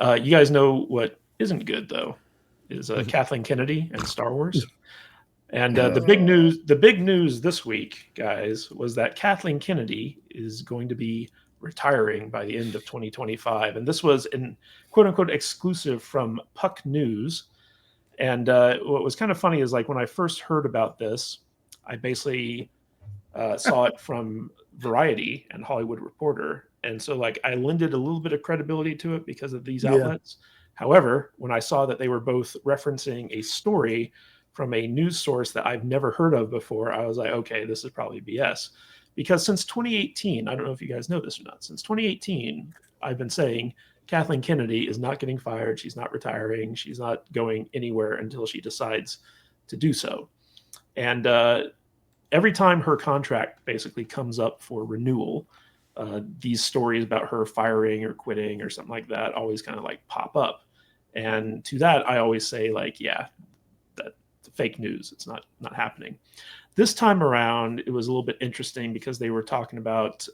You guys know what isn't good though is Kathleen Kennedy and Star Wars. And the big news this week, guys, was that Kathleen Kennedy is going to be retiring by the end of 2025, and this was an quote unquote exclusive from Puck News. And what was kind of funny is like when I first heard about this, I basically saw it from Variety and Hollywood Reporter, and so like I lended a little bit of credibility to it because of these outlets. However, when I saw that they were both referencing a story from a news source that I've never heard of before, I was like, okay, this is probably BS. Because since 2018, I don't know if you guys know this or not, since 2018, I've been saying Kathleen Kennedy is not getting fired. She's not retiring. She's not going anywhere until she decides to do so. And every time her contract basically comes up for renewal, these stories about her firing or quitting or something like that always kind of like pop up. And to that, I always say like, yeah, that's fake news. It's not happening. This time around, it was a little bit interesting because they were talking about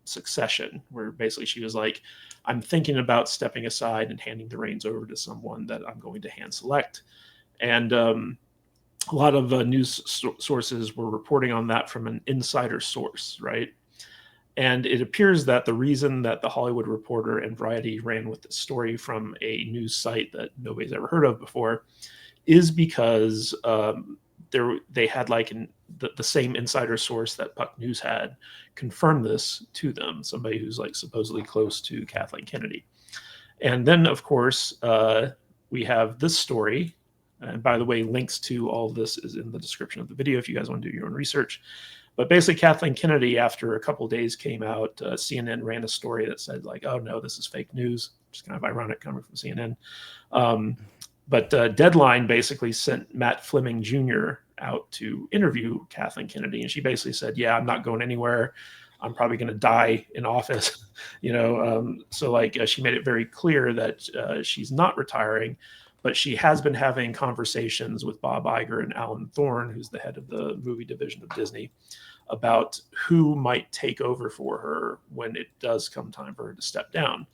succession, where basically she was like, I'm thinking about stepping aside and handing the reins over to someone that I'm going to hand select. And a lot of news sources were reporting on that from an insider source, right? And it appears that the reason that the Hollywood Reporter and Variety ran with the story from a news site that nobody's ever heard of before is because they had like the same insider source that Puck News had confirmed this to them, somebody who's like supposedly close to Kathleen Kennedy. And then, of course, we have this story. And by the way, links to all of this is in the description of the video if you guys want to do your own research. But basically, Kathleen Kennedy, after a couple of days came out, CNN ran a story that said like, oh no, this is fake news. It's kind of ironic coming from CNN. But Deadline basically sent Matt Fleming Jr. out to interview Kathleen Kennedy. And she basically said, yeah, I'm not going anywhere. I'm probably going to die in office. So like she made it very clear that she's not retiring, but she has been having conversations with Bob Iger and Alan Thorne, who's the head of the movie division of Disney, about who might take over for her when it does come time for her to step down.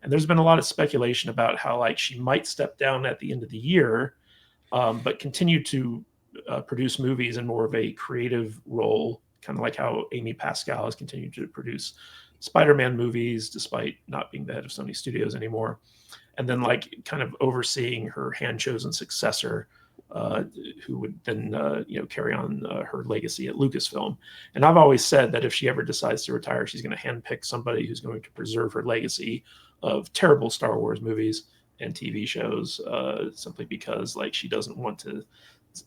And there's been a lot of speculation about how like she might step down at the end of the year, but continue to produce movies in more of a creative role, kind of like how Amy Pascal has continued to produce Spider-Man movies despite not being the head of Sony Studios anymore. And then like kind of overseeing her hand-chosen successor, who would then carry on her legacy at Lucasfilm. And I've always said that if she ever decides to retire, she's going to handpick somebody who's going to preserve her legacy of terrible Star Wars movies and TV shows, simply because like she doesn't want to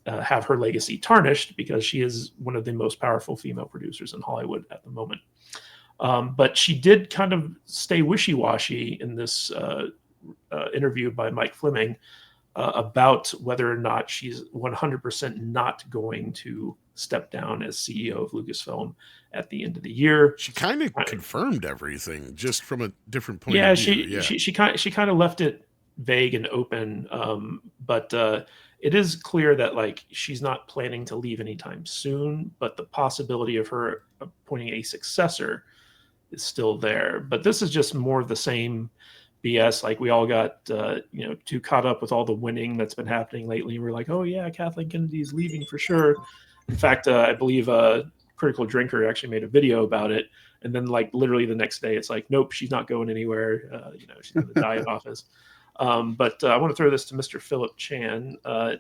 have her legacy tarnished, because she is one of the most powerful female producers in Hollywood at the moment. But she did kind of stay wishy-washy in this interview by Mike Fleming about whether or not she's 100% not going to step down as CEO of Lucasfilm at the end of the year. She kind of confirmed everything, just from a different point of view. She kind of left it vague and open, but it is clear that like she's not planning to leave anytime soon. But the possibility of her appointing a successor is still there. But this is just more of the same BS. Like we all got too caught up with all the winning that's been happening lately. We're like, oh yeah, Kathleen Kennedy is leaving for sure. In fact, I believe Critical Drinker actually made a video about it, and then like literally the next day, it's like, nope, she's not going anywhere. She's going to die in office. But I want to throw this to Mr. Philip Chan. Do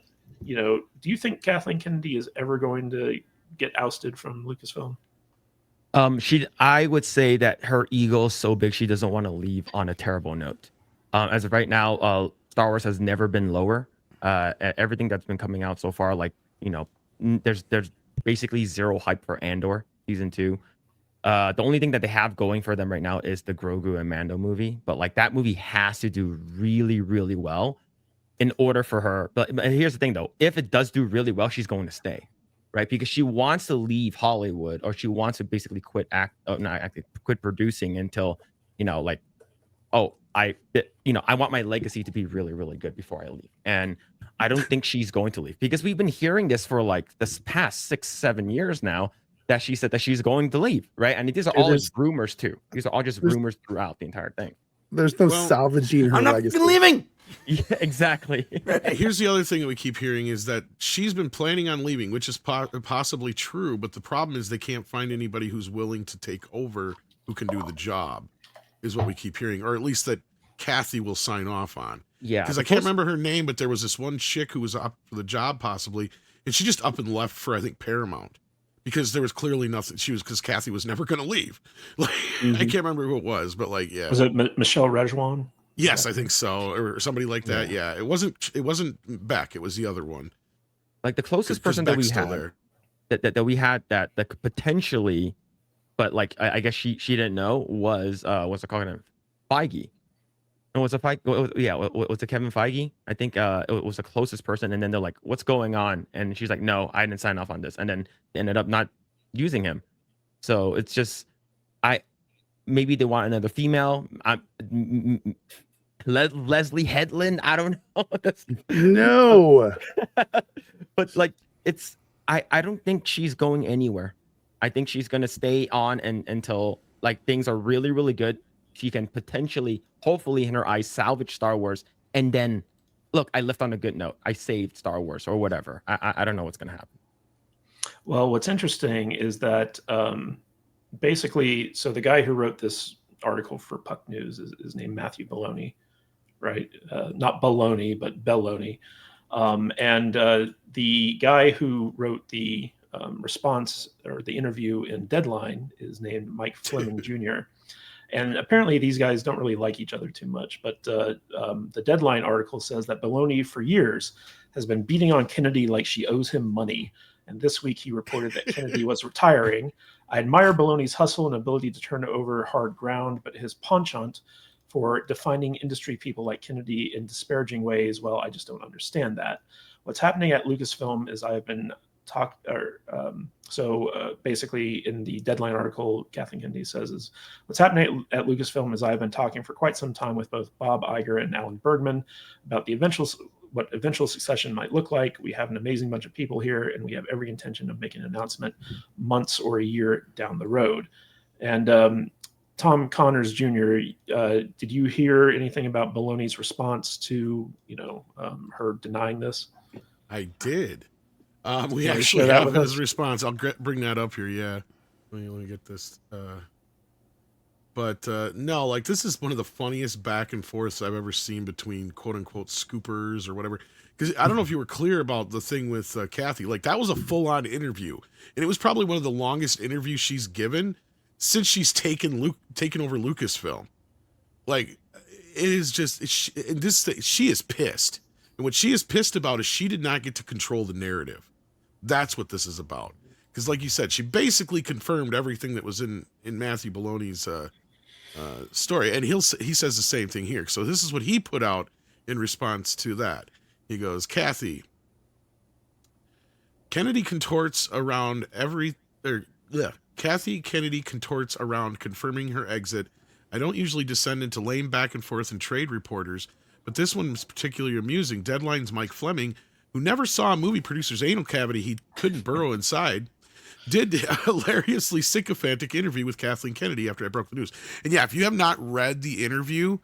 you think Kathleen Kennedy is ever going to get ousted from Lucasfilm? I would say that her ego is so big she doesn't want to leave on a terrible note. As of right now, Star Wars has never been lower. Everything that's been coming out so far, like there's basically zero hype for Andor season 2. The only thing that they have going for them right now is the Grogu and Mando movie, but like that movie has to do really, really well in order for her. But here's the thing though, if it does do really well, she's going to stay. Right, because she wants to leave Hollywood, or she wants to basically quit producing until, I want my legacy to be really, really good before I leave. And I don't think she's going to leave, because we've been hearing this for like this past 6-7 years now, that she said that she's going to leave, right? And these are all just rumors too. These are all just rumors throughout the entire thing. There's no Well, salvaging her I'm not legacy. fucking leaving. Yeah, exactly. Here's the other thing that we keep hearing is that she's been planning on leaving, which is possibly true. But the problem is they can't find anybody who's willing to take over who can do the job, is what we keep hearing, or at least that Kathy will sign off on. Yeah, Because I can't remember her name, but there was this one chick who was up for the job possibly, and she just up and left for, I think, Paramount. Because there was clearly nothing. Because Kathy was never going to leave. Like, I can't remember who it was, but like, yeah. Was it Michelle Rejwan? Yes, I think so, or somebody like that. Yeah, it wasn't Beck. It was the other one. Like the closest person that we had that we had that could potentially, but like I guess she didn't know was what's it called? Feige. No, was it Feige? Yeah, was it Kevin Feige? I think it was the closest person, and then they're like, "What's going on?" And she's like, "No, I didn't sign off on this," and then they ended up not using him. So it's just, maybe they want another female. Leslie Headland. I don't know. No. But like, I don't think she's going anywhere. I think she's gonna stay on until like things are really, really good. She can potentially, hopefully, in her eyes, salvage Star Wars, and then look, I left on a good note. I saved Star Wars or whatever. I don't know what's gonna happen. Well, what's interesting is that basically, so the guy who wrote this article for Puck News is named Matthew Belloni, right? Not Baloney, but Belloni. And the guy who wrote the response or the interview in Deadline is named Mike Fleming Jr. And apparently these guys don't really like each other too much. But the Deadline article says that Belloni for years has been beating on Kennedy like she owes him money. And this week he reported that Kennedy was retiring. I admire Belloni's hustle and ability to turn over hard ground, but his penchant for defining industry people like Kennedy in disparaging ways, well, I just don't understand that. What's happening at Lucasfilm is I have been basically in the Deadline article, Kathleen Kennedy says is what's happening at Lucasfilm is I've been talking for quite some time with both Bob Iger and Alan Bergman about what eventual succession might look like. We have an amazing bunch of people here, and we have every intention of making an announcement months or a year down the road. And Tom Connors Jr., did you hear anything about Belloni's response to her denying this? I did. We actually have his response. I'll bring that up here. Yeah, let me get this. But no, like this is one of the funniest back and forths I've ever seen between quote unquote scoopers or whatever. Because I don't know if you were clear about the thing with Kathy. Like that was a full on interview, and it was probably one of the longest interviews she's given since she's taken over Lucasfilm. Like it is just she is pissed, and what she is pissed about is she did not get to control the narrative. That's what this is about. Because, like you said, she basically confirmed everything that was in Matthew Belloni's story, and he says the same thing here. So this is what he put out in response to that. He goes, Kathy Kennedy contorts around Kathy Kennedy contorts around confirming her exit. I don't usually descend into lame back and forth and trade reporters, but this one was particularly amusing. Deadline's Mike Fleming, who never saw a movie producer's anal cavity he couldn't burrow inside, did a hilariously sycophantic interview with Kathleen Kennedy after I broke the news. And yeah, if you have not read the interview,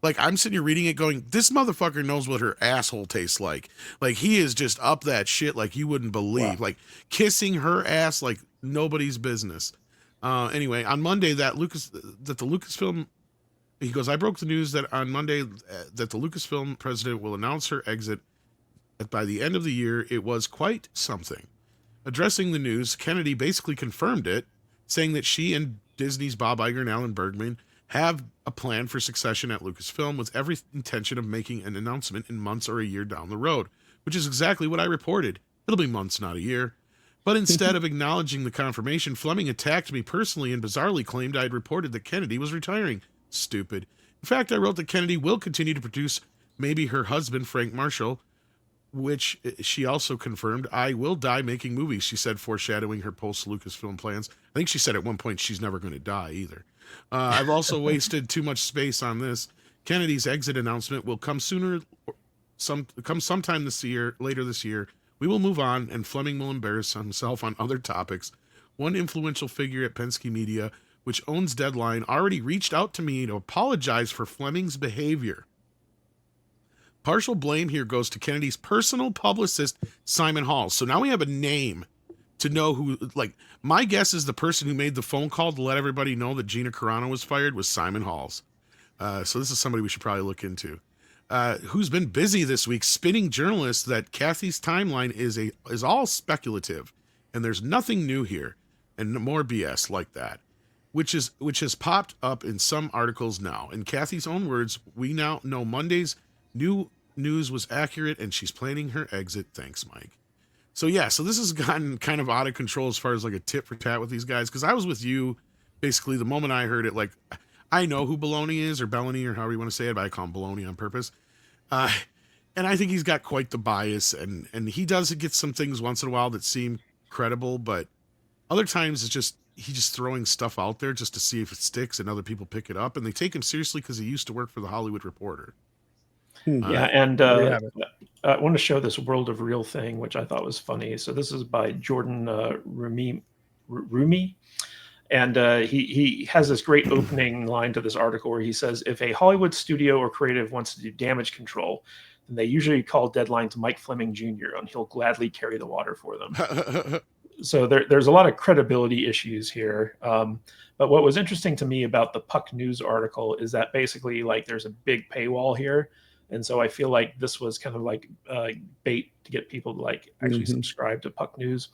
like I'm sitting here reading it going, this motherfucker knows what her asshole tastes like. Like he is just up that shit like you wouldn't believe. Wow. Like kissing her ass like nobody's business. Anyway, on Monday that the Lucasfilm, he goes, I broke the news that on Monday that the Lucasfilm president will announce her exit by the end of the year. It was quite something. Addressing the news, Kennedy basically confirmed it, saying that she and Disney's Bob Iger and Alan Bergman have a plan for succession at Lucasfilm with every intention of making an announcement in months or a year down the road, which is exactly what I reported. It'll be months, not a year. But instead of acknowledging the confirmation, Fleming attacked me personally and bizarrely claimed I had reported that Kennedy was retiring. Stupid. In fact, I wrote that Kennedy will continue to produce maybe her husband, Frank Marshall, which she also confirmed. I will die making movies, she said, foreshadowing her post-Lucasfilm plans. I think she said at one point she's never going to die either. I've also wasted too much space on this. Kennedy's exit announcement will come sometime later this year. We will move on, and Fleming will embarrass himself on other topics. One influential figure at Penske Media, which owns Deadline, already reached out to me to apologize for Fleming's behavior. Partial blame here goes to Kennedy's personal publicist, Simon Halls. So now we have a name to know who, like, my guess is the person who made the phone call to let everybody know that Gina Carano was fired was Simon Halls. So this is somebody we should probably look into. Who's been busy this week spinning journalists that Kathy's timeline is all speculative, and there's nothing new here, and more BS like that, which has popped up in some articles now. In Kathy's own words, we now know Monday's new news was accurate, and she's planning her exit. Thanks, Mike. So yeah, so this has gotten kind of out of control as far as like a tit for tat with these guys, because I was with you basically the moment I heard it. Like, I know who Baloney is, or Bellany, or however you want to say it, but I call him Baloney on purpose. And I think he's got quite the bias, and he does get some things once in a while that seem credible, but other times it's just he's just throwing stuff out there just to see if it sticks and other people pick it up, and they take him seriously because he used to work for the Hollywood Reporter. Yeah, and I want to show this World of Real thing, which I thought was funny. So this is by Jordan Rumi. And he has this great opening line to this article where he says, if a Hollywood studio or creative wants to do damage control, then they usually call Deadline to Mike Fleming Jr., and he'll gladly carry the water for them. So there's a lot of credibility issues here. But what was interesting to me about the Puck News article is that basically, like, there's a big paywall here. And so I feel like this was kind of like bait to get people to like actually subscribe to Puck News.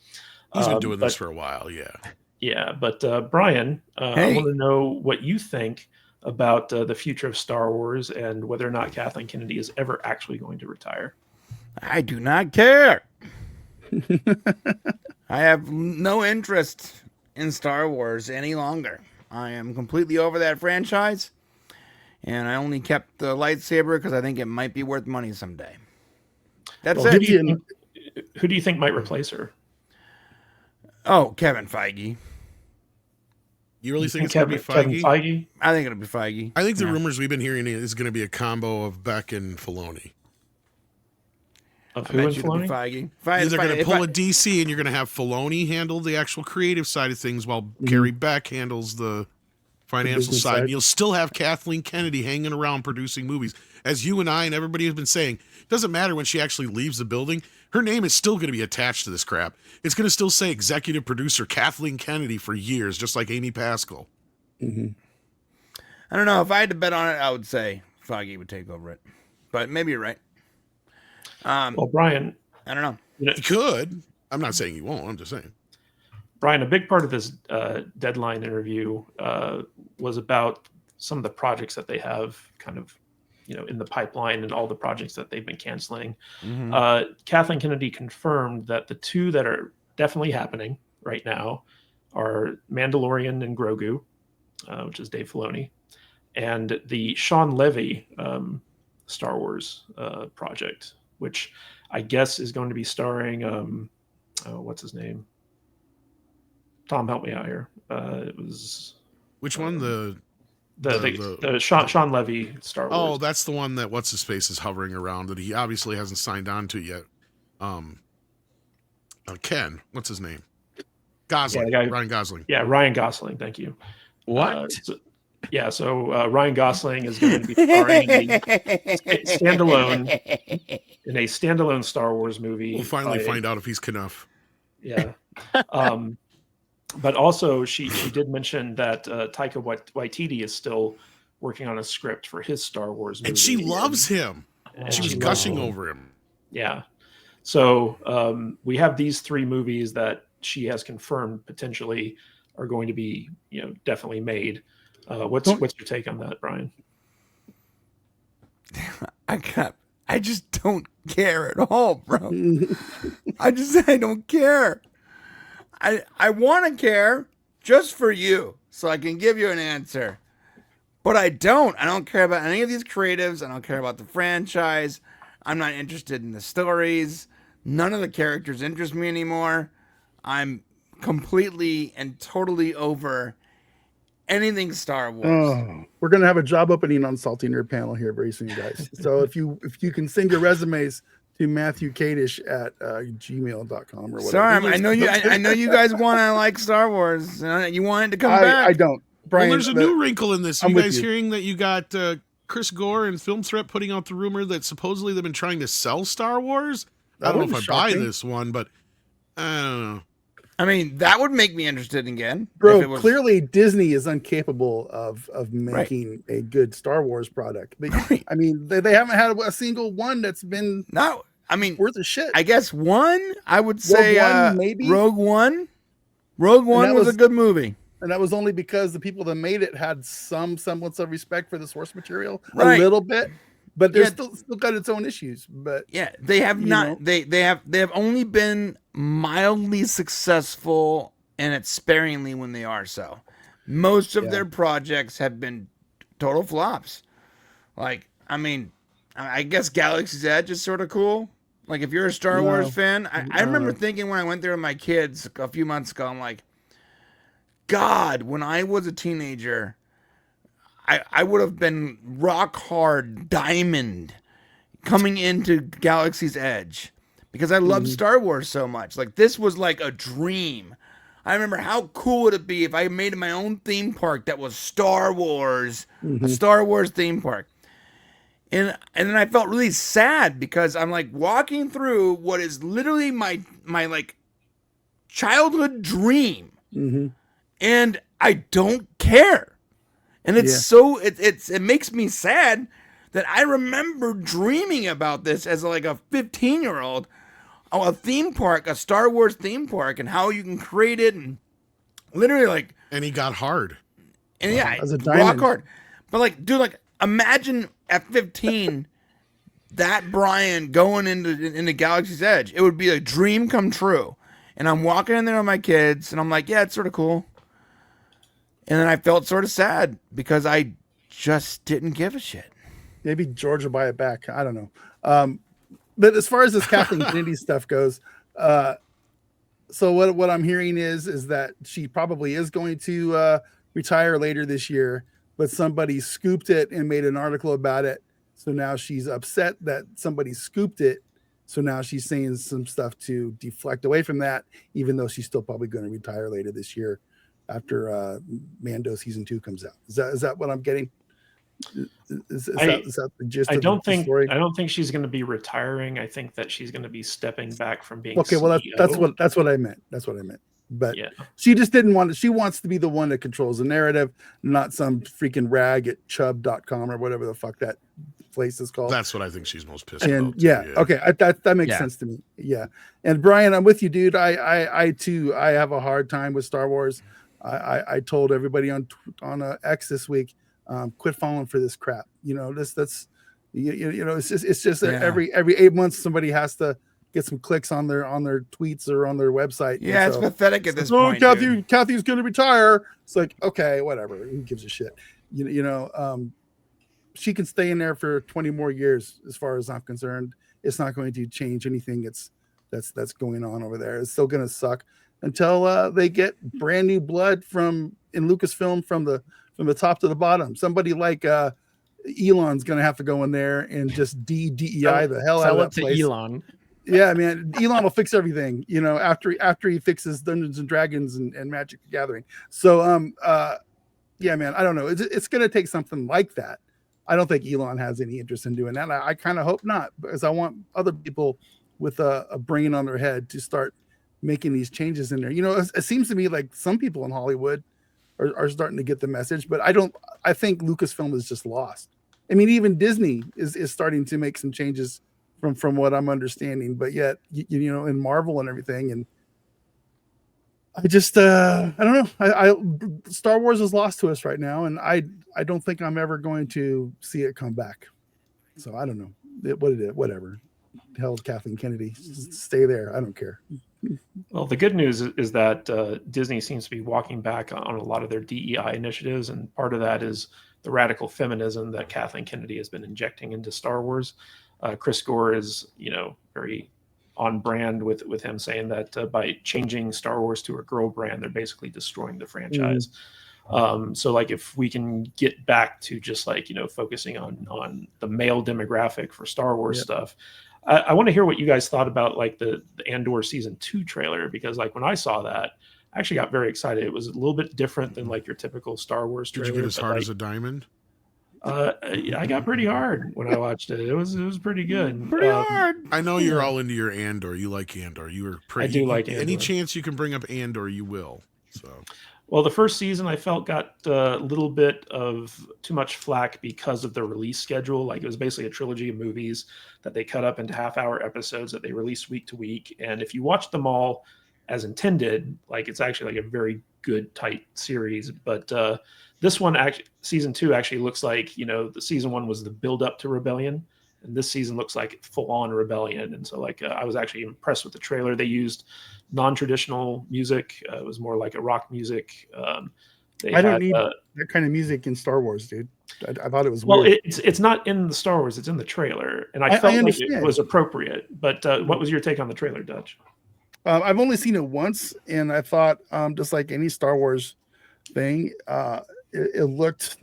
He's been doing this for a while, yeah. Yeah, but Brian, I want to know what you think about the future of Star Wars and whether or not Kathleen Kennedy is ever actually going to retire. I do not care. I have no interest in Star Wars any longer. I am completely over that franchise, and I only kept the lightsaber because I think it might be worth money someday. That's it. Who do you think might replace her? Oh, Kevin Feige. You really think it's going to be Feige? Feige? I think it'll be Feige. I think the rumors we've been hearing is going to be a combo of Beck and Filoni. Of who and Filoni? Feige. They're going to pull a DC, and you're going to have Filoni handle the actual creative side of things while Gary Beck handles the financial side. You'll still have Kathleen Kennedy hanging around producing movies. As you and I and everybody has been saying, it doesn't matter when she actually leaves the building. Her name is still going to be attached to this crap. It's going to still say executive producer Kathleen Kennedy for years, just like Amy Pascal. I don't know. If I had to bet on it, I would say Feige would take over it. But maybe you're right. Well, Brian, I don't know. He could. I'm not saying he won't. I'm just saying. Brian, a big part of this Deadline interview was about some of the projects that they have kind of, in the pipeline and all the projects that they've been canceling. Kathleen Kennedy confirmed that the two that are definitely happening right now are Mandalorian and Grogu, which is Dave Filoni, and the Sean Levy Star Wars project, which I guess is going to be starring, what's his name? Tom, help me out here. It was which one? The Sean Levy Star Wars. Oh, that's the one that what's his face is hovering around that he obviously hasn't signed on to yet. Ken, what's his name? Gosling. Yeah, Ryan Gosling. Yeah, Ryan Gosling. Thank you. What? So Ryan Gosling is going to be starring in a standalone Star Wars movie. We'll finally find out if he's Knuff. Yeah. But also, she did mention that Taika Waititi is still working on a script for his Star Wars movie. And she loves him. She was gushing over him. Yeah. So we have these three movies that she has confirmed potentially are going to be, definitely made. What's your take on that, Brian? I just don't care at all, bro. I don't care. I want to care just for you so I can give you an answer. But I don't. I don't care about any of these creatives. I don't care about the franchise. I'm not interested in the stories. None of the characters interest me anymore. I'm completely and totally over anything Star Wars. Oh, we're gonna have a job opening on Salty Nerd panel here very soon, guys. So if you can send your resumes to Matthew Kadish at gmail.com or whatever. Sorry, I know you guys want to like Star Wars. You want it to come back. I don't. Brian, there's a new wrinkle in this. Are I'm you with guys you. hearing that you got Chris Gore and Film Threat putting out the rumor that supposedly they've been trying to sell Star Wars? I That don't know if I wouldn't buy shock me. this one, but I don't know. I mean, that would make me interested again. if Bro, it was, clearly Disney is incapable of making a good Star Wars product. But I mean, they haven't had a single one that's been No, I mean, worth a shit. I guess one, I would say One, maybe? Rogue One. Rogue One that was a was- good movie. And that was only because the people that made it had some semblance of respect for the source material, Right. a little bit, but there's Yeah. still got its own issues. But Yeah, they have You not. know? They have only been mildly successful, and it's sparingly when they are so. Most of Yeah. their projects have been total flops. Like, I mean, I guess Galaxy's Edge is sort of cool. Like, if you're a Star No. Wars fan, I remember No. thinking when I went there with my kids a few months ago, I'm like, God, when I was a teenager, I would have been rock hard diamond coming into Galaxy's Edge because I loved Star Wars so much. Like, this was like a dream. I remember how cool would it be if I made my own theme park that was Star Wars, a Star Wars theme park. And then I felt really sad because I'm like walking through what is literally my like childhood dream, Mhm. and I don't care. And it's Yeah. so it makes me sad that I remember dreaming about this as like a 15-year-old, a theme park, a Star Wars theme park, and how you can create it, and literally like, And he got hard. and yeah, As a rock diamond. hard. But like, dude, like imagine at 15 that Brian going into Galaxy's Edge. It would be a dream come true. And I'm walking in there with my kids, and I'm like, yeah, it's sort of cool. And then I felt sort of sad because I just didn't give a shit. Maybe George will buy it back. I don't know. But as far as this Kathleen Kennedy stuff goes, so what I'm hearing is that she probably is going to retire later this year, but somebody scooped it and made an article about it. So now she's upset that somebody scooped it. So now she's saying some stuff to deflect away from that, even though she's still probably going to retire later this year after Mando season 2 comes out. Is that what I'm getting? Is that the gist I of don't the think story? I don't think she's going to be retiring. I think that she's going to be stepping back from being Okay, well CEO. that's what I meant. That's what I meant. But Yeah. she just didn't want to. She wants to be the one that controls the narrative, not some freaking rag at chubb.com or whatever the fuck that place is called. That's what I think she's most pissed And about. too, yeah, okay, that makes Yeah. sense to me. Yeah, and Brian, I'm with you, dude. I too, I have a hard time with Star Wars. I told everybody on X this week, quit falling for this crap. You know, that's you know, it's just Yeah. every 8 months somebody has to get some clicks on their tweets or on their website. Yeah, And it's so, pathetic at this oh, point. dude. Kathy's going to retire. It's like, okay, whatever. Who gives a shit? You know, she can stay in there for 20 more years, as far as I'm concerned. It's not going to change anything that's going on over there. It's still going to suck until they get brand new blood in Lucasfilm from the top to the bottom. Somebody like Elon's going to have to go in there and just DEI the hell out Sell of it that to place. Elon. Yeah, man. Elon will fix everything, you know, after he fixes Dungeons and Dragons and Magic the Gathering. So yeah, man, I don't know. It's gonna take something like that. I don't think Elon has any interest in doing that. I kind of hope not, because I want other people with a brain on their head to start making these changes in there. You know, it seems to me like some people in Hollywood are starting to get the message, but I think Lucasfilm is just lost. I mean, even Disney is starting to make some changes from what I'm understanding, but yet you know, in Marvel and everything, and I just I don't know. I Star Wars is lost to us right now, and I don't think I'm ever going to see it come back. So I don't know whatever. Hell with Kathleen Kennedy, stay there. I don't care. Well, the good news is that Disney seems to be walking back on a lot of their DEI initiatives, and part of that is the radical feminism that Kathleen Kennedy has been injecting into Star Wars. Chris Gore is, you know, very on brand with him saying that by changing Star Wars to a girl brand, they're basically destroying the franchise. So like if we can get back to just like, you know, focusing on the male demographic for Star Wars stuff, I want to hear what you guys thought about like the Andor season 2 trailer, because like when I saw that, I actually got very excited. It was a little bit different than like your typical Star Wars Did trailer. you get as but, hard like, as a diamond? I got pretty hard when I watched it. It was pretty good. Pretty hard. I know you're all into your Andor. You like Andor. You were I do like Any Andor. chance you can bring up Andor, you will. So Well, the first season I felt got a little bit of too much flack because of the release schedule. Like it was basically a trilogy of movies that they cut up into half-hour episodes that they released week to week. And if you watch them all as intended, like it's actually like a very good, tight series. But this one, actually, season 2 actually looks like, you know, the season 1 was the build up to Rebellion. And this season looks like full on Rebellion. And so like I was actually impressed with the trailer. They used non-traditional music. It was more like a rock music. I don't need that kind of music in Star Wars, dude. I thought it was well, weird. it's not in the Star Wars. It's in the trailer, and I felt like understand. it was appropriate. But what was your take on the trailer, Dutch? I've only seen it once, and I thought, just like any Star Wars thing, it looked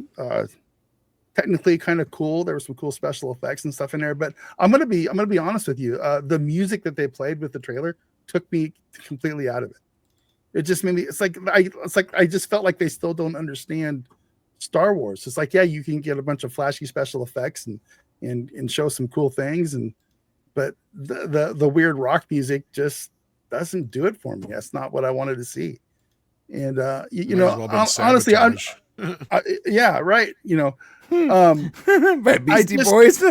technically kind of cool. There were some cool special effects and stuff in there. But I'm gonna be honest with you. The music that they played with the trailer took me completely out of it. It just made me. It's like I just felt like they still don't understand Star Wars. It's like, yeah, you can get a bunch of flashy special effects and show some cool things, but the weird rock music just doesn't do it for me. That's not what I wanted to see. And you know, honestly, yeah, right. You know, by Beastie Boys.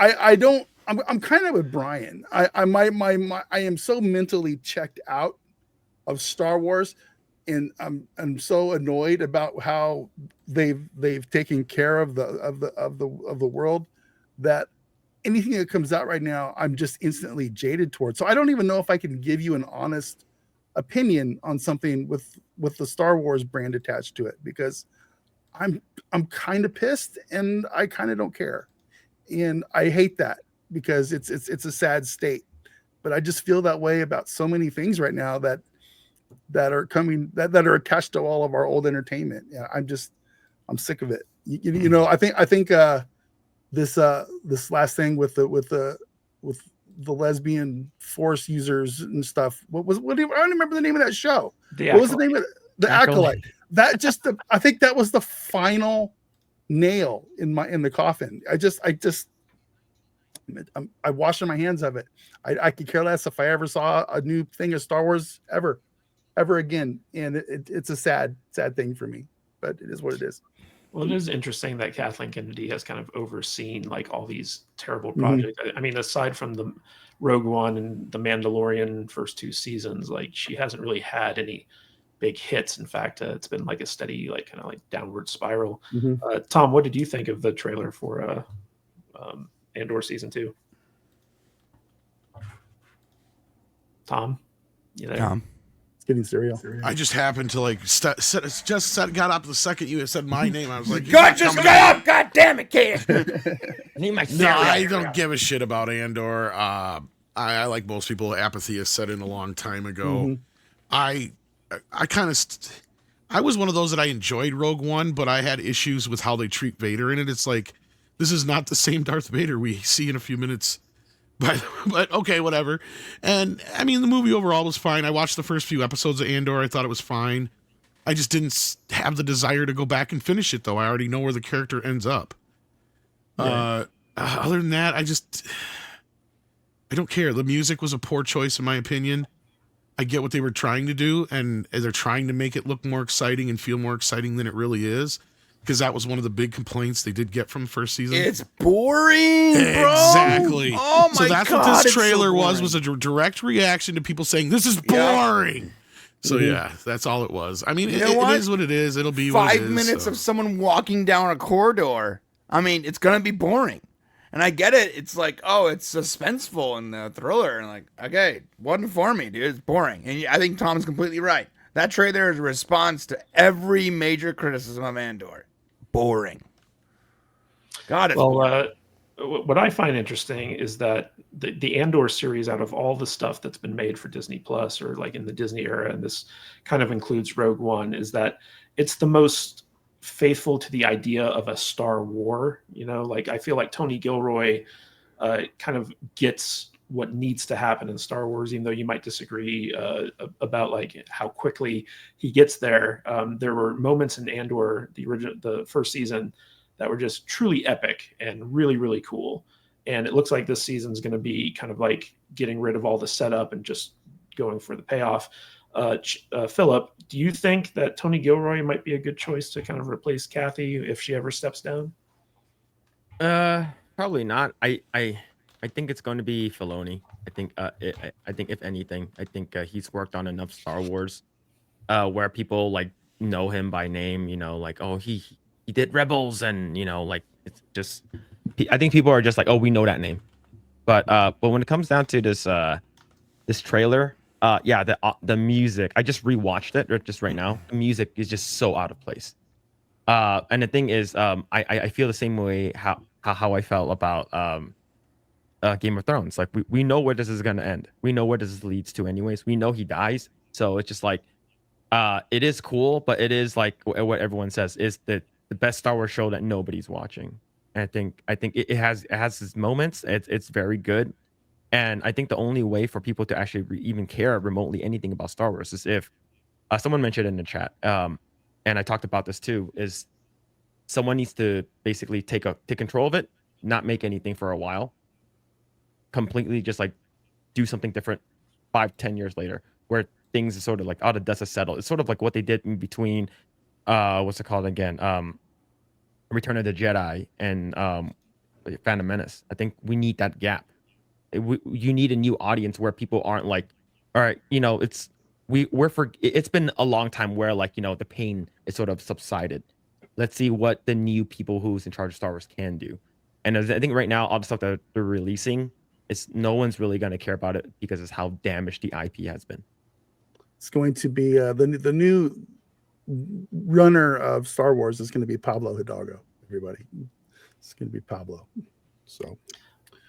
I don't. I'm kind of with Brian. I am so mentally checked out of Star Wars, and I'm so annoyed about how they've taken care of the world, that anything that comes out right now, I'm just instantly jaded towards. So I don't even know if I can give you an honest opinion on something with the Star Wars brand attached to it, because I'm kind of pissed and I kind of don't care, and I hate that, because it's a sad state. But I just feel that way about so many things right now that are coming, that are attached to all of our old entertainment. Yeah, I'm sick of it. You know, I think this last thing with the lesbian force users and stuff. I don't remember the name of that show. What was the name of it? The Acolyte. That just I think that was the final nail in the coffin. I'm washing my hands of it. I could care less if I ever saw a new thing of Star Wars ever again. And it's a sad thing for me, but it is what it is. Well, it is interesting that Kathleen Kennedy has kind of overseen like all these terrible projects. I mean, aside from the Rogue One and the Mandalorian first 2 seasons, like she hasn't really had any big hits. In fact, it's been like a steady, like kind of like downward spiral. Tom, what did you think of the trailer for Andor season 2? Tom, you there? Tom. Getting cereal. I just happened to like got up the second you said my name. I was like, God, just got up! God damn it, Kate! I need my no, cereal. I don't give a shit about Andor. I like most people, apathy is set in a long time ago. I kind of I was one of those that I enjoyed Rogue One, but I had issues with how they treat Vader in it. It's like, this is not the same Darth Vader we see in a few minutes. But okay, whatever. And I mean, the movie overall was fine. I watched the first few episodes of Andor. I thought it was fine. I just didn't have the desire to go back and finish it, though. I already know where the character ends up. Other than that, I don't care. The music was a poor choice, in my opinion. I get what they were trying to do, and they're trying to make it look more exciting and feel more exciting than it really is. Because that was one of the big complaints they did get from the first season. It's boring, bro. Exactly. Oh my God. So that's God, what this it's so trailer boring. was a direct reaction to people saying, this is boring. So yeah, that's all it was. I mean, it is what it is. It'll be 5 minutes of someone walking down a corridor. I mean, it's going to be boring. And I get it. It's like, oh, it's suspenseful and a thriller. And like, okay, wasn't for me, dude. It's boring. And I think Tom's completely right. That trailer is a response to every major criticism of Andor. Boring. God, it's boring. What I find interesting is that the Andor series, out of all the stuff that's been made for Disney Plus or like in the Disney era, and this kind of includes Rogue One, is that it's the most faithful to the idea of a Star War. You know, like I feel like Tony Gilroy kind of gets what needs to happen in Star Wars, even though you might disagree about like how quickly he gets there. There were moments in Andor, the first season, that were just truly epic and really, really cool. And it looks like this season is going to be kind of like getting rid of all the setup and just going for the payoff. Philip, do you think that Tony Gilroy might be a good choice to kind of replace Kathy if she ever steps down? Probably not. I think it's going to be Filoni. I think if anything, I think he's worked on enough Star Wars, where people like know him by name. You know, like oh he did Rebels, and you know like it's just. I think people are just like oh we know that name, but when it comes down to this trailer, yeah the music. I just rewatched it just right now. The music is just so out of place. And the thing is, I feel the same way how I felt about Game of Thrones. Like we know where this is gonna end. We know where this leads to, anyways. We know he dies, so it's just like it is cool, but it is like what everyone says is the best Star Wars show that nobody's watching. And I think it has its moments. It's very good, and I think the only way for people to actually even care remotely anything about Star Wars is if someone mentioned in the chat, and I talked about this too, is someone needs to basically take control of it, not make anything for a while, completely just like do something different 5-10 years later, where things are sort of like the dust has settled. It's sort of like what they did in between what's it called again? Return of the Jedi and Phantom Menace. I think we need that gap. You need a new audience where people aren't like, all right, you know, it's been a long time where like, you know, the pain is sort of subsided. Let's see what the new people who's in charge of Star Wars can do. And I think right now all the stuff that they're releasing is no one's really going to care about it because it's how damaged the IP has been. It's going to be the new runner of Star Wars is going to be Pablo Hidalgo. Everybody, it's going to be Pablo. So,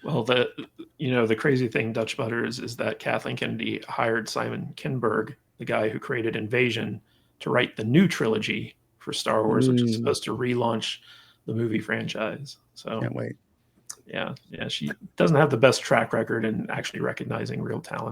well, the crazy thing, Dutch Butters, is that Kathleen Kennedy hired Simon Kinberg, the guy who created Invasion, to write the new trilogy for Star Wars, which is supposed to relaunch the movie franchise. So can't wait. Yeah, she doesn't have the best track record in actually recognizing real talent.